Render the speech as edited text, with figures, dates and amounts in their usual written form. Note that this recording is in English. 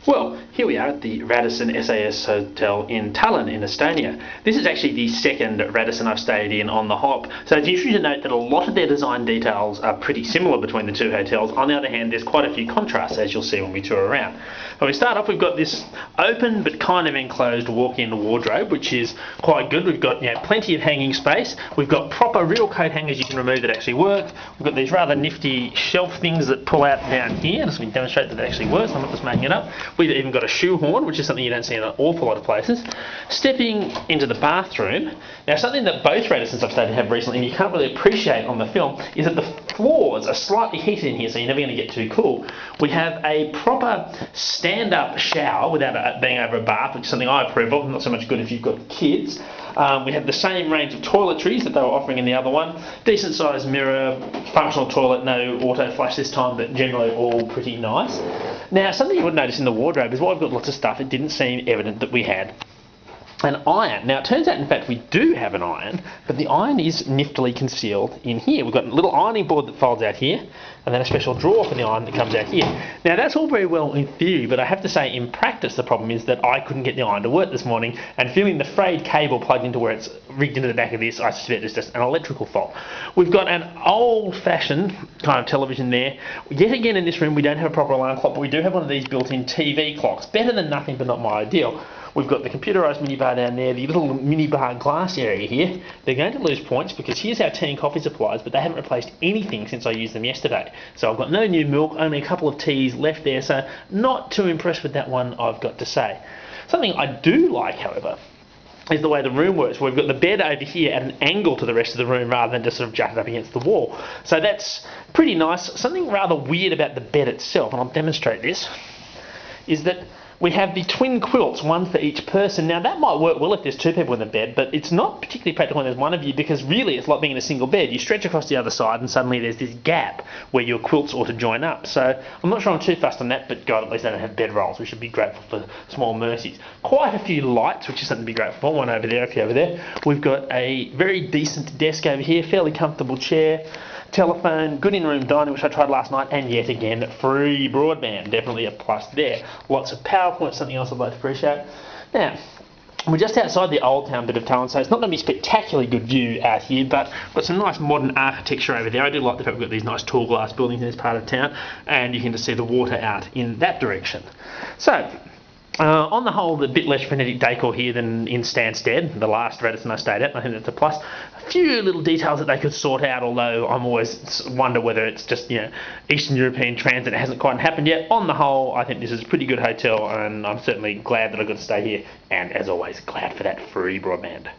Well, here we are at the Radisson SAS Hotel in Tallinn in Estonia. This is actually the second Radisson I've stayed in on the hop, so it's interesting to note that a lot of their design details are pretty similar between the two hotels. On the other hand, there's quite a few contrasts, as you'll see when we tour around. When we start off, we've got this open but kind of enclosed walk-in wardrobe, which is quite good. We've got plenty of hanging space. We've got proper real coat hangers you can remove that actually work. We've got these rather nifty shelf things that pull out down here, just to demonstrate that it actually works. I'm not just making it up. We've even got a shoehorn, which is something you don't see in an awful lot of places. Stepping into the bathroom, now something that both Radissons I've stayed to have recently, and you can't really appreciate on the film, is that the floors are slightly heated in here, so you're never going to get too cool. We have a proper stand-up shower without it being over a bath, which is something I approve of, not so much good if you've got kids. We have the same range of toiletries that they were offering in the other one. Decent sized mirror, functional toilet, no auto flush this time, but generally all pretty nice. Now, something you would notice in the wardrobe is while I've got lots of stuff, it didn't seem evident that we had an iron. Now, it turns out, in fact, we do have an iron, but the iron is niftily concealed in here. We've got a little ironing board that folds out here, and then a special drawer for the iron that comes out here. Now, that's all very well in theory, but I have to say, in practice, the problem is that I couldn't get the iron to work this morning, and feeling the frayed cable plugged into where it's rigged into the back of this, I suspect it's just an electrical fault. We've got an old-fashioned kind of television there. Yet again, in this room, we don't have a proper alarm clock, but we do have one of these built-in TV clocks. Better than nothing, but not my ideal. We've got the computerised minibar down there, the little minibar glass area here. They're going to lose points because here's our tea and coffee supplies, but they haven't replaced anything since I used them yesterday. So I've got no new milk, only a couple of teas left there, so not too impressed with that one, I've got to say. Something I do like, however, is the way the room works. We've got the bed over here at an angle to the rest of the room rather than just sort of jutted up against the wall. So that's pretty nice. Something rather weird about the bed itself, and I'll demonstrate this, is that we have the twin quilts, one for each person. Now that might work well if there's two people in the bed, but it's not particularly practical when there's one of you, because really it's like being in a single bed. You stretch across the other side and suddenly there's this gap where your quilts ought to join up. So I'm not sure I'm too fussed on that, but God, at least they don't have bed rolls. We should be grateful for small mercies. Quite a few lights, which is something to be grateful for. One over there, a few over there. We've got a very decent desk over here, fairly comfortable chair, telephone, good in-room dining, which I tried last night, and yet again, free broadband. Definitely a plus there. Lots of PowerPoint, something else I'd like to appreciate. Now, we're just outside the old town bit of Tallinn, so it's not going to be a spectacularly good view out here, but we've got some nice modern architecture over there. I do like the fact we've got these nice tall glass buildings in this part of town, and you can just see the water out in that direction. So, on the whole, a bit less frenetic decor here than in Stansted, the last Radisson I stayed at. I think that's a plus. A few little details that they could sort out, although I'm always wonder whether it's just Eastern European transit. It hasn't quite happened yet. On the whole, I think this is a pretty good hotel, and I'm certainly glad that I got to stay here. And as always, glad for that free broadband.